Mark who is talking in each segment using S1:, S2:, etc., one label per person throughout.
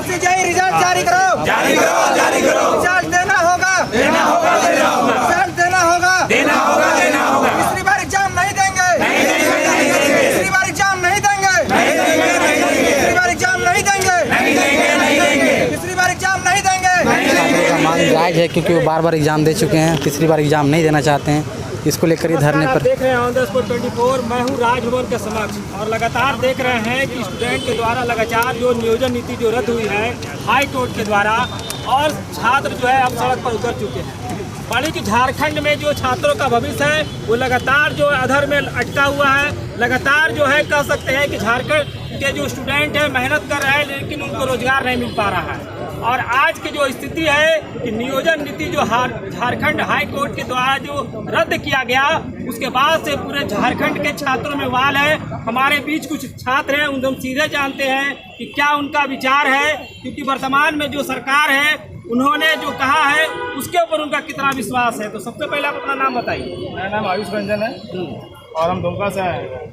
S1: Vacancy result जारी करो,
S2: जारी करो, जारी करो।
S1: रिजल्ट देना होगा,
S2: देना होगा, देना होगा,
S1: रिजल्ट देना होगा,
S2: देना होगा, देना होगा।
S1: तीसरी बार एग्जाम नहीं देंगे,
S2: नहीं देंगे, नहीं देंगे,
S1: तीसरी बार एग्जाम नहीं देंगे,
S2: नहीं देंगे, नहीं देंगे,
S1: तीसरी बार एग्जाम नहीं देंगे,
S2: नहीं देंगे, नहीं देंगे,
S1: तीसरी बार एग्जाम नहीं देंगे।
S3: छात्रों का मांग जायज़ है क्योंकि वो बार बार एग्ज़ाम दे चुके हैं, तीसरी बार एग्ज़ाम नहीं देना चाहते हैं। इसको लेकर ही धरने पर
S4: देख रहे हैं ऑन द स्पॉट 24। मैं हूँ राजभवन के समक्ष और लगातार देख रहे हैं कि स्टूडेंट के द्वारा लगातार जो नियोजन नीति जो रद्द हुई है हाई कोर्ट के द्वारा, और छात्र जो है अब सड़क पर उतर चुके हैं। मानी कि झारखंड में जो छात्रों का भविष्य है वो लगातार जो अधर में अटका हुआ है। लगातार जो है कह सकते हैं कि झारखंड के जो स्टूडेंट हैं मेहनत कर रहे हैं लेकिन उनको रोजगार नहीं मिल पा रहा है। और आज की जो स्थिति है कि नियोजन नीति जो झारखंड हाई कोर्ट के द्वारा जो रद्द किया गया उसके बाद से पूरे झारखंड के छात्रों में वाल है। हमारे बीच कुछ छात्र हैं, उनसे हम सीधे जानते हैं कि क्या उनका विचार है, क्योंकि वर्तमान में जो सरकार है उन्होंने जो कहा है उसके ऊपर उनका कितना विश्वास है। तो सबसे पहले आप अपना नाम बताइए।
S5: मेरा नाम आयुष रंजन है और हम दुमका से आए हैं।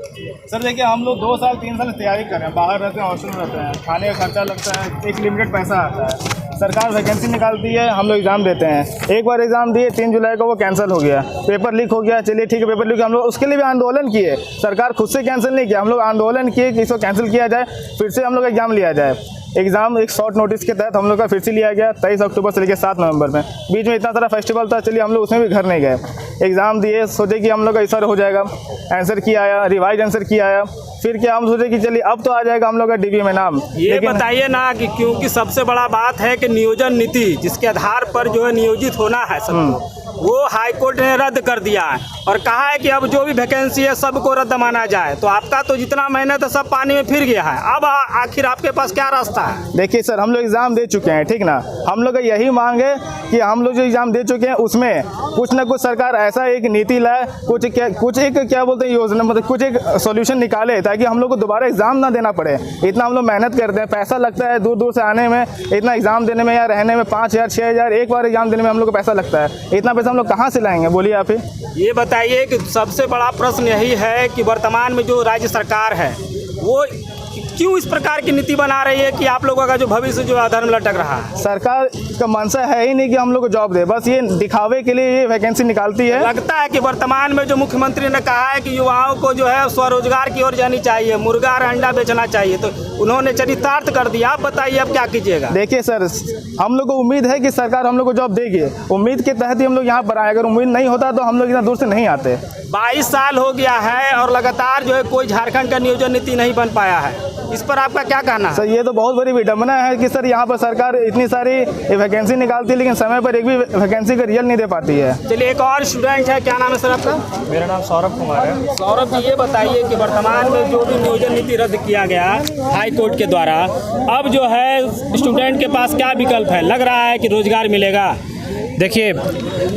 S5: सर देखिए, हम लोग 2 साल 3 साल तैयारी कर रहे हैं, बाहर रहते हैं, हॉस्टल में रहते हैं, खाने का खर्चा लगता है, एक लिमिटेड पैसा आता है। सरकार वैकेंसी निकालती है, हम लोग एग्ज़ाम देते हैं। एक बार एग्ज़ाम दिए, 3 जुलाई को वो कैंसिल हो गया, पेपर लीक हो गया। चलिए ठीक है, पेपर लीक, हम लोग उसके लिए भी आंदोलन किए। सरकार खुद से कैंसिल नहीं किया, हम लोग आंदोलन किए कि इसको कैंसिल किया जाए, फिर से हम लोग एग्ज़ाम लिया जाए। एग्ज़ाम एक शॉर्ट नोटिस के तहत हम लोग का फिर से लिया गया 23 अक्टूबर से लेकर 7 नवंबर में। बीच में इतना सारा फेस्टिवल था, चलिए हम लोग उसमें भी घर नहीं गए। एग्ज़ाम दिए, सोचे कि हम लोग का ऐसा हो जाएगा, आंसर की आया, रिवाइज आंसर की आया। फिर क्या हम सोचे कि चलिए अब तो आ जाएगा हम लोग का डीबी में नाम।
S4: ये बताइए ना कि क्योंकि सबसे बड़ा बात है कि नियोजन नीति जिसके आधार पर जो है नियोजित होना है सबको, वो हाई कोर्ट ने रद्द कर दिया है और कहा है कि अब जो भी वैकेंसी है सबको रद्द माना जाए। तो आपका तो जितना मेहनत है सब पानी में फिर गया है। अब आखिर आपके पास क्या रास्ता है?
S5: देखिए सर, हम लोग एग्ज़ाम दे चुके हैं, ठीक ना। हम लोग का यही मांग है कि हम लोग जो एग्ज़ाम दे चुके हैं उसमें कुछ ना कुछ सरकार ऐसा एक नीति लाए, कुछ एक क्या बोलते हैं योजना, मतलब कुछ एक सॉल्यूशन निकाले ताकि हम लोग को दोबारा एग्ज़ाम ना देना पड़े। इतना हम लोग मेहनत करते हैं, पैसा लगता है दूर दूर से आने में, इतना एग्ज़ाम देने में या रहने में 5,000 6,000 एक बार एग्ज़ाम देने में हम लोग को पैसा लगता है। इतना पैसा हम लोग कहाँ से लाएंगे, बोलिए आप ही।
S4: ये बताइए कि सबसे बड़ा प्रश्न यही है कि वर्तमान में जो राज्य सरकार है वो क्यों इस प्रकार की नीति बना रही है कि आप लोगों का जो भविष्य जो अधर में लटक रहा है?
S5: सरकार का मंशा है ही नहीं कि हम लोग को जॉब दे, बस ये दिखावे के लिए ये वैकेंसी निकालती है।
S4: लगता है कि वर्तमान में जो मुख्यमंत्री ने कहा है कि युवाओं को जो है स्वरोजगार की ओर जानी चाहिए, मुर्गा और अंडा बेचना चाहिए, तो उन्होंने चरितार्थ कर दिया। आप बताइए अब क्या कीजिएगा?
S5: देखिए सर, हम लोग को उम्मीद है कि सरकार हम लोग को जॉब देगी, उम्मीद के तहत ही हम लोग यहाँ पर आए। अगर उम्मीद नहीं होता तो हम लोग इतना दूर से नहीं आते।
S4: 22 साल हो गया है और लगातार जो है कोई झारखंड का नियोजन नीति नहीं बन पाया है। इस पर आपका क्या कहना है?
S5: सर ये तो बहुत बड़ी विडम्बना है कि सर यहाँ पर सरकार इतनी सारी वैकेंसी निकालती है लेकिन समय पर एक भी वैकेंसी का रिजल्ट नहीं दे पाती है।
S4: चलिए, एक और स्टूडेंट है, क्या नाम है सर आपका?
S5: मेरा नाम सौरभ कुमार है।
S4: सौरभ जी, ये बताइए कि वर्तमान में जो भी नियोजन नीति रद्द किया गया हाई कोर्ट के द्वारा, अब जो है स्टूडेंट के पास क्या विकल्प है? लग रहा है कि रोजगार मिलेगा?
S6: देखिए,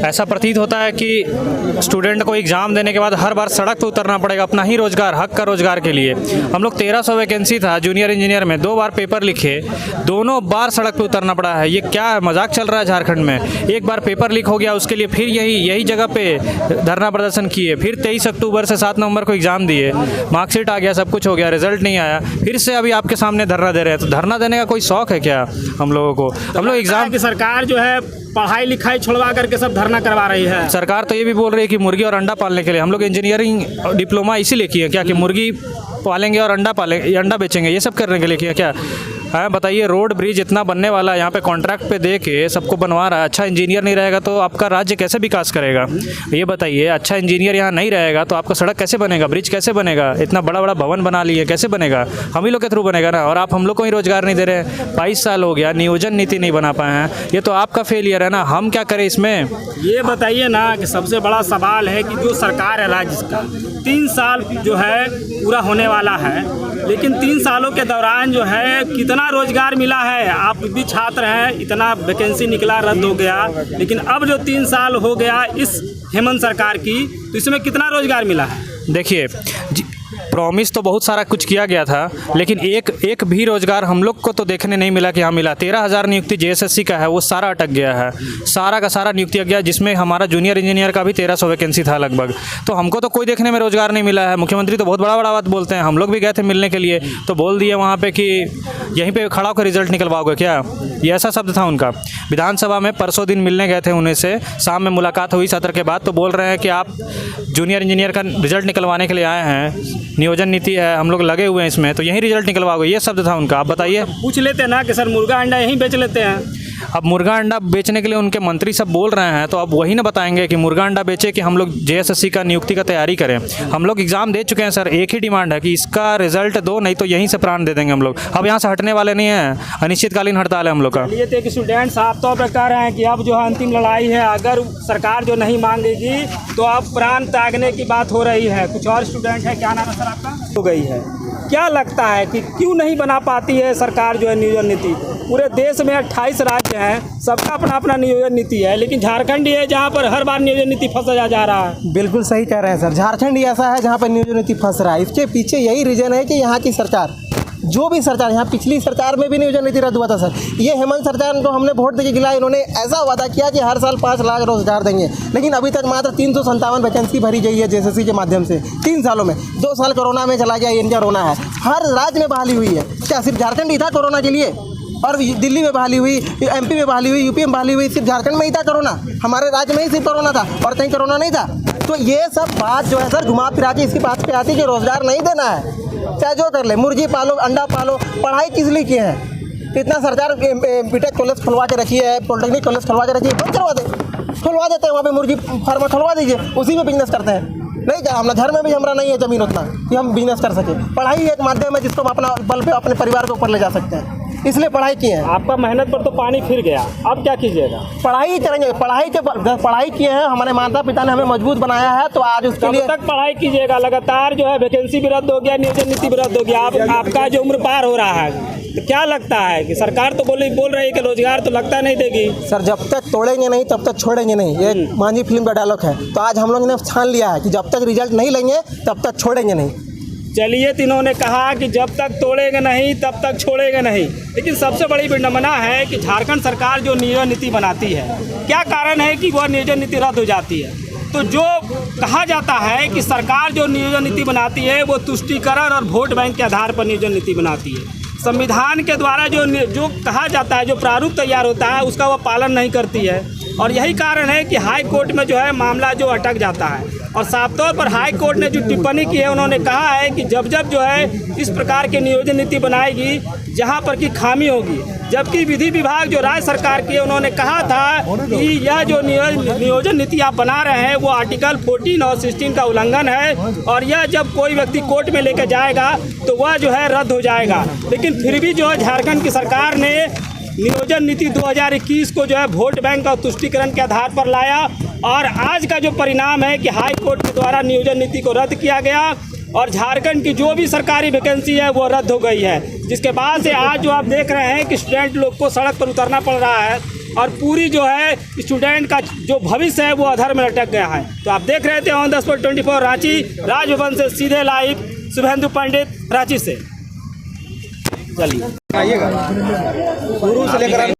S6: ऐसा प्रतीत होता है कि स्टूडेंट को एग्ज़ाम देने के बाद हर बार सड़क पर उतरना पड़ेगा अपना ही रोज़गार, हक का रोज़गार के लिए। हम लोग 1300 वैकेंसी था जूनियर इंजीनियर में, 2 बार पेपर लिखे, दोनों बार सड़क पर उतरना पड़ा है। ये क्या मजाक चल रहा है झारखंड में? एक बार पेपर लीक हो गया, उसके लिए फिर यही जगह पे धरना प्रदर्शन किए, फिर 23 अक्टूबर से 7 नवंबर को एग्ज़ाम दिए, मार्कशीट आ गया, सब कुछ हो गया, रिजल्ट नहीं आया, फिर से अभी आपके सामने धरना दे रहे हैं। तो धरना देने का कोई शौक है क्या हम लोगों को? हम लोग एग्ज़ाम
S4: की सरकार जो है पढ़ाई लिखाई छोड़वा करके सब धरना करवा रही है।
S6: सरकार तो ये भी बोल रही है कि मुर्गी और अंडा पालने के लिए हम लोग इंजीनियरिंग डिप्लोमा इसीलिए किए क्या कि मुर्गी पालेंगे और अंडा बेचेंगे, ये सब करने के लिए किया क्या? हाँ बताइए, रोड ब्रिज इतना बनने वाला है, यहाँ पे कॉन्ट्रैक्ट पे दे के सबको बनवा रहा है। अच्छा इंजीनियर नहीं रहेगा तो आपका राज्य कैसे विकास करेगा? ये बताइए, अच्छा इंजीनियर यहाँ नहीं रहेगा तो आपका सड़क कैसे बनेगा, ब्रिज कैसे बनेगा? इतना बड़ा बड़ा भवन बना लिए, कैसे बनेगा? हम ही लोग के थ्रू बनेगा ना। और आप हम लोग को ही रोजगार नहीं दे रहे हैं। 22 साल हो गया, नियोजन नीति नहीं बना पाए हैं, ये तो आपका फेलियर है ना। हम क्या करें इसमें?
S4: ये बताइए ना कि सबसे बड़ा सवाल है कि जो सरकार है राज्य का, 3 साल जो है पूरा होने वाला है, लेकिन 3 सालों के दौरान जो है कितना रोजगार मिला है? आप भी छात्र हैं, इतना वैकेंसी निकला, रद्द हो गया, लेकिन अब जो 3 साल हो गया इस हेमंत सरकार की, तो इसमें कितना रोजगार मिला है?
S6: देखिए, प्रॉमिस तो बहुत सारा कुछ किया गया था, लेकिन एक भी रोजगार हम लोग को तो देखने नहीं मिला कि हाँ मिला। 13,000 नियुक्ति JSSC का है, वो सारा अटक गया है, सारा का सारा नियुक्ति अटक गया, जिसमें हमारा जूनियर इंजीनियर का भी 1300 वैकेंसी था लगभग। तो हमको तो कोई देखने में रोजगार नहीं मिला है। मुख्यमंत्री तो बहुत बड़ा बड़ा बात बोलते हैं, हम लोग भी गए थे मिलने के लिए, तो बोल दिए वहाँ पे कि यहीं पे खड़ा होकर रिजल्ट निकलवाओगे क्या, ये ऐसा शब्द था उनका। विधानसभा में परसों दिन मिलने गए थे उन्हें से, शाम में मुलाकात हुई सत्र के बाद, तो बोल रहे हैं कि आप जूनियर इंजीनियर का रिजल्ट निकलवाने के लिए आए हैं, नियोजन नीति है, हम लोग लगे हुए हैं इसमें, तो यहीं रिजल्ट निकलवाओगे, ये शब्द था उनका। आप बताइए।
S4: पूछ लेते ना कि सर मुर्गा अंडा यहीं बेच लेते हैं।
S6: अब मुर्गा अंडा बेचने के लिए उनके मंत्री सब बोल रहे हैं, तो अब वही ना बताएंगे कि मुर्गा अंडा बेचे कि हम लोग JSSC का नियुक्ति का तैयारी करें। हम लोग एग्ज़ाम दे चुके हैं सर, एक ही डिमांड है कि इसका रिजल्ट दो, नहीं तो यहीं से प्राण दे देंगे हम लोग। अब यहाँ से हटने वाले नहीं हैं, अनिश्चितकालीन हड़ताल है हम लोग का।
S4: ये थे कि स्टूडेंट साफ तौर पर कह रहे हैं कि अब जो है अंतिम लड़ाई है, अगर सरकार जो नहीं मांगेगी तो अब प्राण त्यागने की बात हो रही है। कुछ और स्टूडेंट है, क्या नाम है सर आपका? हो गई है। क्या लगता है कि क्यों नहीं बना पाती है सरकार जो है नियोजन नीति? पूरे देश में 28 राज्य हैं, सबका अपना अपना नियोजन नीति है, लेकिन झारखंड ही है जहाँ पर हर बार नियोजन नीति फंसा जा रहा है।
S7: बिल्कुल सही कह रहे हैं सर, झारखंड ही ऐसा है जहाँ पर नियोजन नीति फंस रहा है। इसके पीछे यही रीजन है कि यहाँ की सरकार, जो भी सरकार, यहाँ पिछली सरकार में भी नियोजन नीति रद्द हुआ था सर। ये हेमंत सरकार को हमने वोट देके गिलाया, इन्होंने ऐसा वादा किया कि हर साल 5 लाख रोजगार देंगे, लेकिन अभी तक मात्र 357 वैकेंसी भरी गई है JSSC के माध्यम से 3 सालों में। 2 साल कोरोना में चला गया, इनका रोना है। हर राज्य में बहाली हुई है, क्या सिर्फ झारखंड ही था कोरोना के लिए? और दिल्ली में बहाली हुई, MP में बहाली हुई, UP में बहाली हुई, सिर्फ झारखंड में ही था कोरोना? हमारे राज्य में ही सिर्फ कोरोना था और कहीं कोरोना नहीं था? तो ये सब बात जो है सर घुमा फिरा के इसी बात पे आती है कि रोजगार नहीं देना है, चाहे जो कर ले, मुर्गी पालो, अंडा पालो। पढ़ाई किस लिए किए हैं? इतना सरकार BTech कॉलेज खुलवा के रखी है, पॉलिटेक्निक कॉलेज खुलवा के रखी है, बंद करवा खुलवा देते हैं, वहाँ पे मुर्गी फार्म खुलवा दीजिए, उसी में बिजनेस करते हैं। नहीं क्या हम घर में भी हमारा नहीं है ज़मीन उतना कि हम बिजनेस कर सके। पढ़ाई एक माध्यम है जिसको हम अपना बल पे अपने परिवार के ऊपर ले जा सकते हैं, इसलिए पढ़ाई की है।
S4: आपका मेहनत पर तो पानी फिर गया, अब क्या कीजिएगा?
S7: पढ़ाई करेंगे, पढ़ाई किए हैं, हमारे माता पिता ने हमें मजबूत बनाया है, तो आज उसके लिए
S4: तक पढ़ाई कीजिएगा। लगातार जो है वैकेंसी भी रद्द हो गया, नियोजन नीति भी रद्द हो गया, आपका जो उम्र पार हो रहा है, तो क्या लगता है कि सरकार तो बोल रही है कि रोजगार तो लगता नहीं देगी?
S7: सर जब तक तोड़ेंगे नहीं तब तक छोड़ेंगे नहीं, ये मांझी फिल्म का डायलॉग है। तो आज हम लोगों ने ठान लिया है कि जब तक रिजल्ट नहीं लेंगे तब तक छोड़ेंगे नहीं।
S4: चलिए, तीनों ने कहा कि जब तक तोड़ेंगे नहीं तब तक छोड़ेंगे नहीं, लेकिन सबसे बड़ी विडंबना है कि झारखंड सरकार जो नियोजन नीति बनाती है, क्या कारण है कि वह नियोजन नीति रद्द हो जाती है? तो जो कहा जाता है कि सरकार जो नियोजन नीति बनाती है वो तुष्टीकरण और वोट बैंक के आधार पर नियोजन नीति बनाती है। संविधान के द्वारा जो कहा जाता है, जो प्रारूप तैयार होता है, उसका वह पालन नहीं करती है, और यही कारण है कि हाई कोर्ट में जो है मामला जो अटक जाता है। और साफ तौर पर हाई कोर्ट ने जो टिप्पणी की है, उन्होंने कहा है कि जब जो है इस प्रकार की नियोजन नीति बनाएगी जहां पर की खामी होगी, जबकि विधि विभाग जो राज्य सरकार की है, उन्होंने कहा था कि यह जो नियोजन नीति आप बना रहे हैं वो आर्टिकल 14 और 16 का उल्लंघन है, और यह जब कोई व्यक्ति कोर्ट में लेकर जाएगा तो वह जो है रद्द हो जाएगा। लेकिन फिर भी जो है झारखंड की सरकार ने नियोजन नीति 2021 को जो है वोट बैंक और तुष्टीकरण के आधार पर लाया, और आज का जो परिणाम है कि हाई कोर्ट के द्वारा नियोजन नीति को रद्द किया गया और झारखंड की जो भी सरकारी वैकेंसी है वो रद्द हो गई है, जिसके बाद से आज जो आप देख रहे हैं कि स्टूडेंट लोग को सड़क पर उतरना पड़ रहा है, और पूरी जो है स्टूडेंट का जो भविष्य है वो अधर में लटक गया है। तो आप देख रहे थे on the spot 24 Ranchi, Raj Bhavan से सीधे लाइव शुभेंदु पंडित, रांची से। चलिए शुरू से लेकर